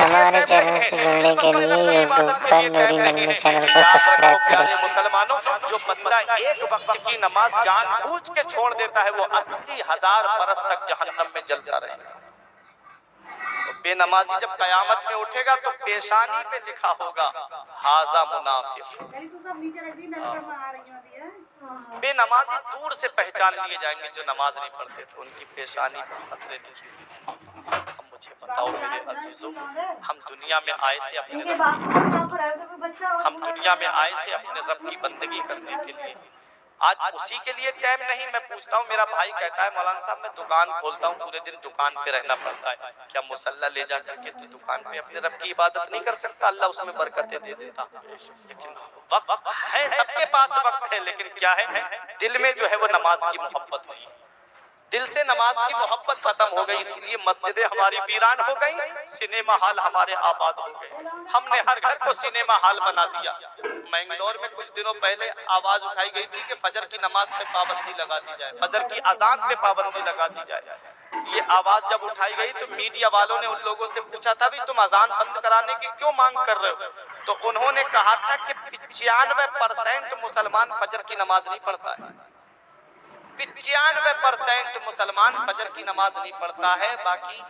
ہمارے چینل سے جڑنے کے لیے یوٹیوب پر نوری نغمے چینل کو سبسکرائب کریں۔ مسلمانوں، جو بندہ ایک وقت کی نماز جان بوجھ کے چھوڑ دیتا ہے وہ 80,000 برس تک جہنم میں جلتا رہے گا۔ بے نمازی جب قیامت میں اٹھے گا تو پیشانی پہ لکھا ہوگا ھذا منافق۔ بے نمازی دور سے پہچان لیے جائیں گے، جو نماز نہیں پڑھتے تھے ان کی پیشانی پر سطریں لکھی ہوئی۔ اب مجھے بتاؤ میرے عزیزوں، ہم دنیا میں آئے تھے اپنے رب کی بندگی کرنے کے لیے، آج اسی کے لیے ٹائم نہیں۔ میں پوچھتا ہوں، میرا بھائی کہتا ہے مولانا صاحب میں دکان کھولتا ہوں پورے دن دکان پہ رہنا پڑتا ہے، کیا مصلی لے جا کر کے تو دکان پہ اپنے رب کی عبادت نہیں کر سکتا؟ اللہ اس میں برکتیں دے دیتا۔ لیکن وقت ہے، سب کے پاس وقت ہے، لیکن کیا ہے دل میں جو ہے وہ نماز کی محبت نہیں ہے۔ دل سے نماز کی محبت ختم ہو گئی، اس لیے مسجدیں ہماری ویران ہو گئی، سنیما ہال ہمارے آباد ہو گئے۔ ہم نے ہر گھر کو سنیما ہال بنا دیا۔ منگلور میں کچھ دنوں پہلے آواز اٹھائی گئی تھی کہ فجر کی نماز پہ پابندی لگا دی جائے، فجر کی اذان پہ پابندی لگا دی جائے۔ یہ آواز جب اٹھائی گئی تو میڈیا والوں نے ان لوگوں سے پوچھا تھا بھی تم اذان بند کرانے کی کیوں مانگ کر رہے ہو؟ تو انہوں نے کہا تھا کہ 95% مسلمان فجر کی نماز نہیں پڑھتا ہے، 95% مسلمان فجر کی نماز نہیں پڑھتا ہے، باقی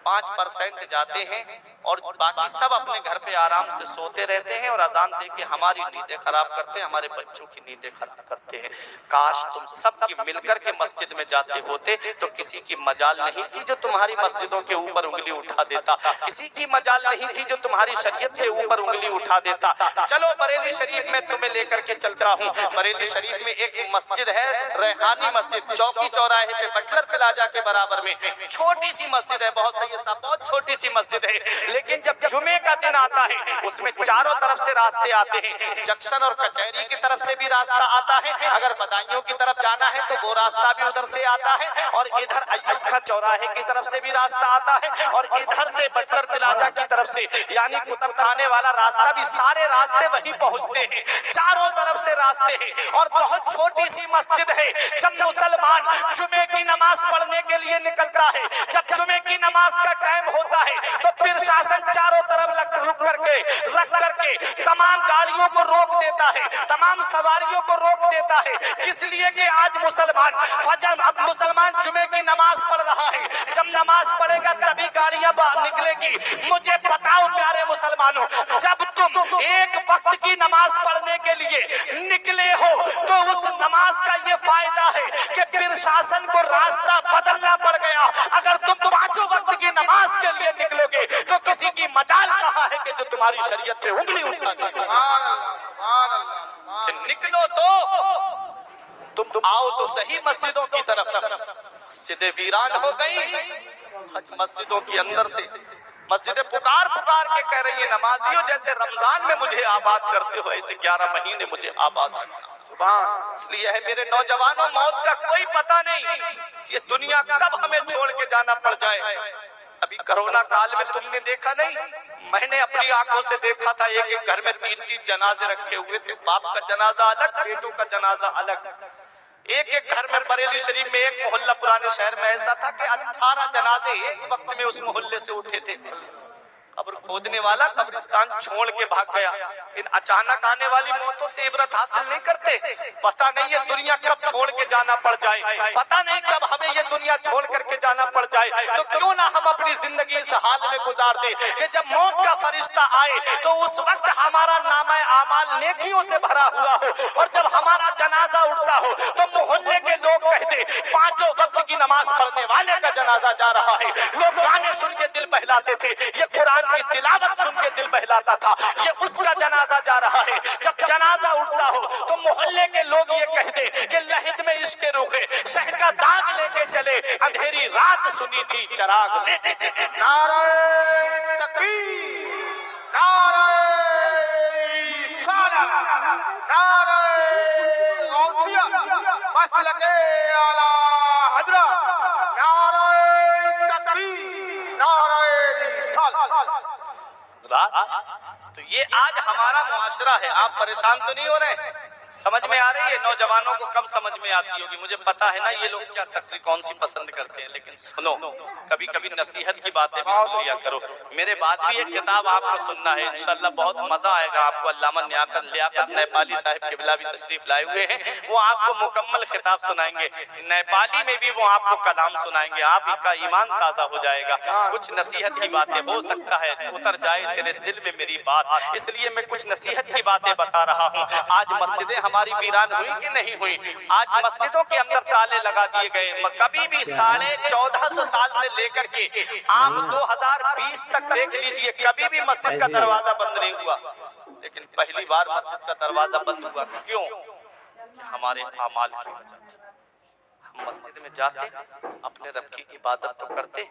5% جاتے ہیں اور باقی سب اپنے گھر پہ آرام سے سوتے رہتے ہیں اور اذان دے کے ہماری نیندیں خراب کرتے ہیں، ہمارے بچوں کی نیندیں خراب کرتے ہیں۔ کاش تم سب کی مل کر کے مسجد میں جاتے ہوتے تو کسی کی مجال نہیں تھی جو تمہاری مسجدوں کے اوپر انگلی اٹھا دیتا، کسی کی مجال نہیں تھی جو تمہاری شریعت کے اوپر انگلی اٹھا دیتا۔ چلو بریلی شریف میں تمہیں لے کر کے چلتا ہوں۔ بریلی شریف میں ایک مسجد ہے ریحانی مسجد، چوکی چوراہے پہ بٹلر پلازا کے برابر میں، چھوٹی سی مسجد ہے، بہت صحیح صاحب، بہت چھوٹی سی مسجد ہے، لیکن جب جمعے کا دن آتا ہے اس میں چاروں طرف سے راستے آتے ہیں، جنکشن اور کچہری کی طرف سے بھی راستہ آتا ہے، اگر بدایوں کی طرف جانا ہے تو وہ راستہ بھی ادھر سے آتا ہے، اور ادھر ایوب خان چوراہے کی طرف سے بھی راستہ آتا ہے، اور ادھر سے بٹلر پلازا کی طرف سے یعنی کتب خانے والا راستہ بھی، سارے راستے وہی پہنچتے ہیں، چاروں طرف سے راستے ہیں، اور بہت چھوٹی سی مسجد ہے۔ جب مسلمان جمعے کی نماز پڑھنے کے لیے نکلتا ہے، جب جمعے کی نماز کا ٹائم ہوتا ہے تو پھر شاسن چاروں طرف رکھ کر کے تمام گاڑیوں کو روک دیتا ہے، تمام سواریوں کو روک دیتا ہے، اس لیے کہ آج اب مسلمان جمعے کی نماز پڑھ رہا ہے، جب نماز پڑھے گا تبھی گاڑیاں باہر نکلے گی۔ مجھے بتاؤ پیارے مسلمانوں، جب تم ایک وقت کی نماز پڑھنے کے لیے نکلے ہو تو اس نماز کا یہ فائدہ ہے کہ پھر شاسن کو راستہ بدلنا پڑ گیا۔ اگر تم 5 وقت کی نماز کے لیے نکلو گے تو کسی کی مجال کہاں ہے کہ جو تمہاری شریعت پہ انگلی اٹھا دے۔ نکلو تو تم آؤ تو صحیح مسجدوں کی طرف، مسجدیں ویران ہو گئی، مسجدوں کی اندر سے مسجدیں پکار کے کہہ رہی ہیں نمازیوں جیسے رمضان میں مجھے آباد کرتے ہو ایسے 11 مہینے مجھے آباد کرنا۔ سبحان، اس لیے ہے میرے نوجوانوں، موت کا کوئی پتہ نہیں، یہ دنیا کب ہمیں چھوڑ کے جانا پڑ جائے۔ ابھی کرونا کال میں تم نے دیکھا نہیں، میں نے اپنی آنکھوں سے دیکھا تھا ایک گھر میں 3 جنازے رکھے ہوئے تھے، باپ کا جنازہ الگ، بیٹوں کا جنازہ الگ۔ ایک گھر میں بریلی شریف میں ایک محلہ پرانے شہر میں ایسا تھا کہ 18 جنازے ایک وقت میں اس محلے سے اٹھے تھے۔ قبر کھودنے والا قبرستان چھوڑ کے بھاگ گیا۔ ان اچانک آنے والی موتوں سے عبرت حاصل نہیں کرتے، پتہ نہیں یہ دنیا کب چھوڑ کے جانا پڑ جائے، پتہ نہیں کب ہمیں یہ دنیا چھوڑ کر کے جانا پڑ جائے، تو کیوں نہ ہم اپنی زندگی اس حال میں گزار دیں کہ جب موت کا فرشتہ آئے تو اس وقت ہمارا نامہ اعمال نیکیوں سے بھرا ہوا ہو، اور جب ہمارا جنازہ اٹھتا ہو تو محلے کے لوگ کہہ دیں 5 وقت کی نماز پڑھنے والے کا جنازہ جا رہا ہے۔ لوگ گانے سن کے دل بہلاتے تھے، یہ قرآن کی تلاوت سن کے دل بہلاتا تھا، یہ اس کا جنازہ جا رہا ہے۔ جب جنازہ اٹھتا ہو تو محلے کے لوگ یہ کہہ دیں کہ لحد میں عشق روخے شہ کا داغ لے کے چلے، اندھیری رات سنی تھی چراغ لے کے چلے۔ نعرہ تکبیر، نعرہ رسالت، نعرہ غوثیہ، مسلک اعلی حضرت، نعرہ تکبیر، نعرہ رسالت۔ تو یہ آج ہمارا معاشرہ ہے، آپ پریشان تو نہیں ہو رہے ہیں؟ समझ में आ रही है? नौजवानों को कम समझ में आती होगी, मुझे पता है ना ये लोग क्या तकरीर कौन सी पसंद करते हैं, लेकिन सुनो, कभी कभी नसीहत की बातें भी सुन लिया करो। मेरे बाद भी एक किताब आपको सुनना है इंशाल्लाह, बहुत मजा आएगा आपको। अल्लामा लियाकत नेपाली साहिब किबला भी तशरीफ लाए हुए हैं, वो आपको मुकम्मल खिताब सुनाएंगे, नेपाली में भी वो आपको कलाम सुनाएंगे, आपका ईमान ताजा हो जाएगा। कुछ नसीहत की बातें, हो सकता है उतर जाए तेरे दिल में मेरी बात, इसलिए मैं कुछ नसीहत की बातें बता रहा हूँ। आज मस्जिदें हमारी वीरान हुई कि नहीं हुई? आज मस्जिदों के अंदर ताले लगा दिए गए। कभी भी 1450 साल से लेकर के आप 2020 तक देख लीजिए, कभी भी मस्जिद का दरवाजा बंद नहीं हुआ, लेकिन पहली बार मस्जिद का दरवाजा बंद हुआ। क्यों? हमारे अमाल की वजह से। हम मस्जिद में जाते, अपने रब की इबादत तो करते,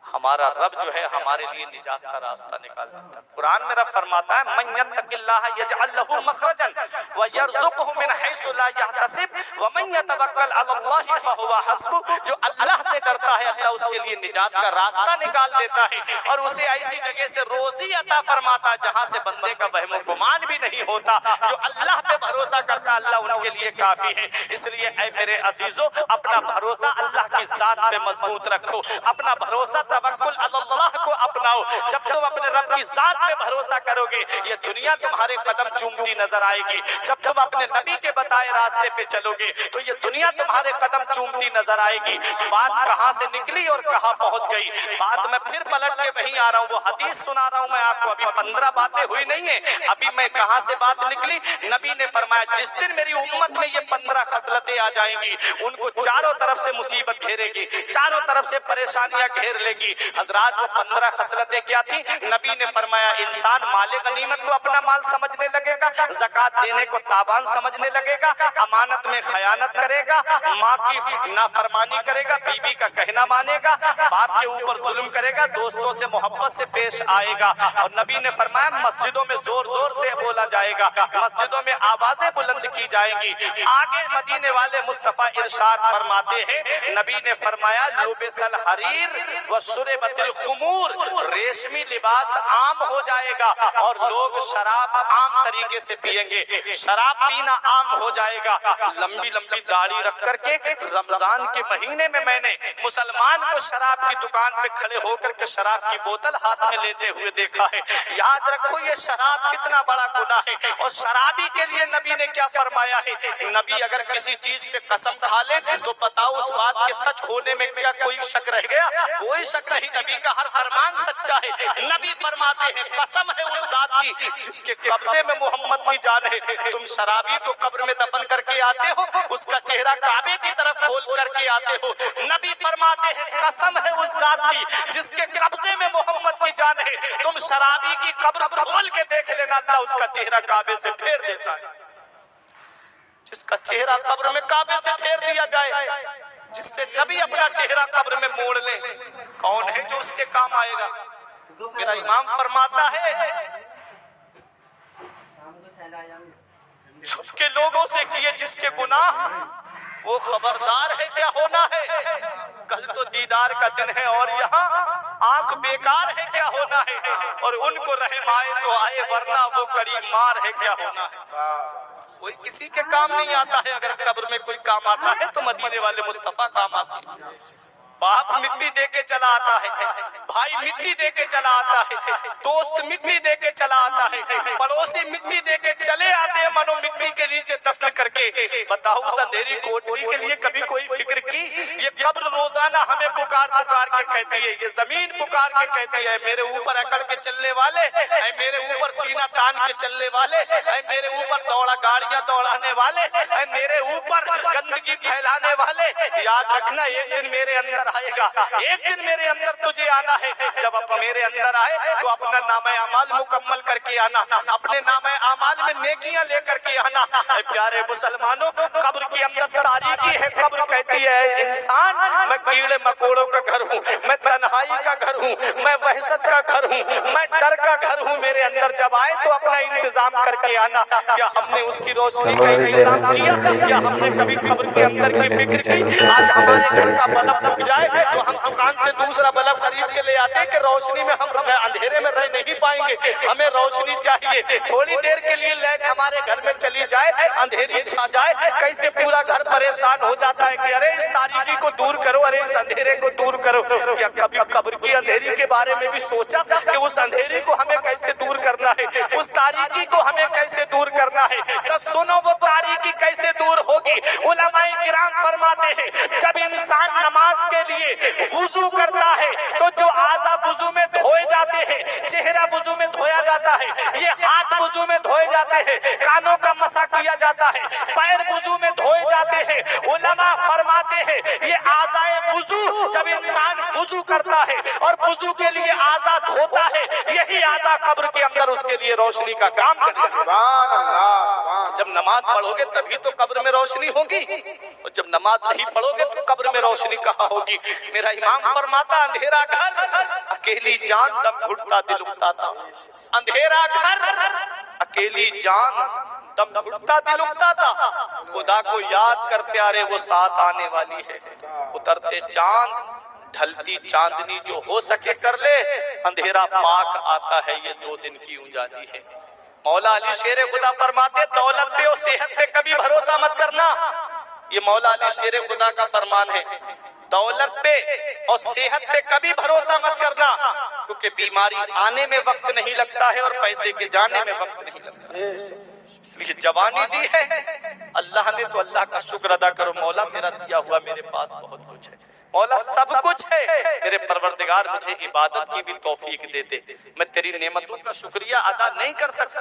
हमारा रब जो है हमारे लिए निजात का रास्ता निकाल देता है। कुरान में रब फरमाता है, मन यत्तकिल्लाह यजअल लहू मखरजन व यरज़ुकहु मिन हैसु ला यहतसिब व मन यतवक्कल अलल्लाहि फहुवा हस्बु। जो अल्लाह से डरता है, अल्लाह उसके लिए निजात का रास्ता निकाल देता है और उसे ऐसी जगह से रोजी अता फरमाता है जहां से बंदे का वहम गुमान भी नहीं होता। जो अल्लाह पे भरोसा करता, अल्लाह उनके लिए काफी है। इसलिए ऐ मेरे अजीजों, अपना भरोसा अल्लाह की जात पे मजबूत रखो, अपना भरोसा तवक्कुल अल्लाह को अपनाओ। जब तुम अपने रब की जात पे भरोसा करोगे, ये दुनिया तुम्हारे कदम चूमती नजर आएगी। जब तुम अपने नबी के बताए रास्ते पे चलोगे, तो ये दुनिया तुम्हारे कदम चूमती नजर आएगी। बात कहां से निकली और कहां पहुंच गई, बात मैं फिर पलट के वहीं आ रहा हूं। वो हदीस सुना रहा हूं मैं आपको, अभी 15 बातें हुई नहीं है। अभी मैं कहां से बात निकली? नबी ने फरमाया, जिस दिन मेरी उम्मत में ये 15 खसलतें आ जाएंगी, उनको चारों तरफ से मुसीबत घेरेगी, चारों तरफ से परेशानियां घेर लेगी। हजरात, वो 15 खसलतें क्या थी? नबी ने फरमाया, इंसान माले गनीमत को अपना माल समझने लगेगा, ज़कात देने को तावान समझने लगेगा, अमानत में खयानत करेगा, माँ की नाफरमानी करेगा, बीबी का कहना मानेगा, बाप के ऊपर जुल्म करेगा, दोस्तों से मोहब्बत से पेश आएगा। और नबी ने फरमाया, मस्जिदों में जोर जोर से बोला जाएगा, मस्जिदों में आवाजें बुलंद की जाएंगी। आगे मदीने वाले मुस्तफा इरशाद फरमाते हैं, नबी ने फरमाया, लुबिसल हरीर व शुरबतिल खुमूर, रेशमी लिबास आम हो जाएगा और लोग शराब आम तरीके से पिएंगे, शराब पीना आम हो जाएगा। लंबी लंबी दाढ़ी रख करके रमजान के महीने में मैंने मुसलमान को शराब की दुकान पे खड़े होकर के शराब की बोतल हाथ में लेते हुए देखा है। याद रखो, ये शराब कितना बड़ा गुनाह है। और शराबी के लिए नबी ने क्या फरमाया है? नबी अगर किसी चीज पे कसम खा ले तो बताओ उस बात के सच होने में क्या कोई शक रह गया? कोई शक नहीं, नबी का हर फरमान सच्चा है। नबी फरमाते हैं, कसम है उस जात की जिसके कब्जे में मोहम्मद की जान है। तुम शराबी को कब्र में दफन करके आते हो, उसका चेहरा काबे की तरफ खोल करके आते हो। नबी फरमाते हैं, कसम है उस जात की जिसके कब्जे में मोहम्मद की जान है। तुम शराबी की कब्र खोल के देख लेना, अल्लाह उसका चेहरा काबे से फेर देता है। जिसका चेहरा कब्र में काबे से फेर दिया जाए, जिससे नबी अपना चेहरा कब्र में मोड़ ले, कौन है जो उसके काम आएगा? मेरा इमाम फरमाता है, छुप के लोगों से किए जिसके गुनाह, वो खबरदार है क्या होना है। कल तो दीदार का दिन है और यहाँ आंख बेकार है क्या होना है। और उनको रहम आए तो आए, वरना वो करीब मार है क्या होना है। कोई किसी के काम नहीं आता है। अगर कब्र में कोई काम आता है तो मदीने वाले मुस्तफा काम आते हैं। बाप मिट्टी दे के चला आता है, भाई मिट्टी दे के चला आता है, दोस्त मिट्टी दे के चला आता है, पड़ोसी मिट्टी दे के चले आते हैं, मनो मिट्टी के नीचे दफन करके। बताओ उस अंधेरी कोठरी के लिए कभी कोई फिक्र की? ये कब्र रोजाना हमें पुकार पुकार के कहती है, ये जमीन पुकार के कहती है, मेरे ऊपर अकड़ के चलने वाले, मेरे ऊपर सीना तान के चलने वाले, मेरे ऊपर गाड़ियां दौड़ाने वाले, मेरे ऊपर गंदगी फैलाने वाले, याद रखना एक दिन मेरे अंदर आएगा, एक दिन मेरे अंदर तुझे आना है। जब अब मेरे अंदर आए तो अपना नामे अमाल मुकम्मल करके आना, अपने नामे अमाल में नेकियां लेकर के आना। प्यारे मुसलमानों, कब्र के अंदर तारीकी है। कब्र कहती है, इंसान मैं कीड़े मकोड़ों का घर हूँ, मैं तन्हाई का घर हूँ, मैं वहशत का घर हूँ, मैं डर का घर हूँ। मेरे अंदर जब आए तो अपना इंतजाम करके आना। क्या हमने उसकी रोशनी का इंतजाम किया? क्या हमने कभी कब्र के अंदर की फिक्र की? आज हमारे घर का बल्ब बुझ जाए तो हम दुकान से दूसरा बल्ब खरीद के ले आते हैं कि रोशनी में हम अंधेरे में रह नहीं पाएंगे, हमें रोशनी चाहिए। थोड़ी देर के लिए लाइट हमारे घर में चली जाए, अंधेरी छा जाए, कैसे पूरा घर परेशान हो जाता है कि अरे इस तारीकी को दूर करो, अरे इस अंधेरे को दूर करो। क्या कभी कब्र की अंधेरी के बारे में भी सोचा कि उस अंधेरी को हमें कैसे दूर करना है, उस तारीकी को हमें कैसे दूर करना है? तो सुनो वो तारीकी कैसे दूर होगी। उलमाए किराम फरमाते हैं जब इंसान नमाज के लिए वुजू करता है तो जो आज़ा वुजू में धोए जाते हैं, चेहरा वुजू में धोया जाता है, ये हाथ वुजू में धोए जाते हैं, कानों का मसा किया जाता है, पैर वुजू में धोए जाते हैं। उलमा फरमाते हैं ये आज़ाए वुजू जब इंसान वुजू करता है और वुजू के लिए आज़ा धोता है, यही आज़ा कब्र के अंदर उसके लिए रोशनी का काम करता है। सुभान अल्लाह। जब नमाज पढ़ोगे तभी तो कब्र में रोशनी होगी, और जब नमाज नहीं पढ़ोगे तो कब्र में रोशनी कहाँ होगी। मेरा इमाम फरमाता अंधेरा घर अकेली जान दम घुटता दिल उगताता। अंधेरा घर अकेली जान दम घुटता दिल उगताता। खुदा को याद कर प्यारे वो साथ आने वाली है। उतरते चांद ढलती चांदनी जो हो सके कर ले, अंधेरा पाक आता है ये 2 दिन की उजाली है। मौला अली शेर खुदा फरमाते दौलत पे और सेहत पे कभी भरोसा मत करना। ये मौला अली शेर खुदा का फरमान है, दौलत पे और सेहत पे कभी भरोसा मत करना, क्योंकि बीमारी आने में वक्त नहीं लगता है और पैसे के जाने में वक्त नहीं लगता। इसलिए जवानी दी है अल्लाह ने तो अल्लाह का शुक्र अदा करो, मौला मेरा दिया हुआ मेरे पास बहुत कुछ है, मौला सब कुछ है, मेरे परवरदिगार मुझे इबादत की भी तौफीक दे दे। मैं तेरी नेमतों का शुक्रिया अदा नहीं कर सकता।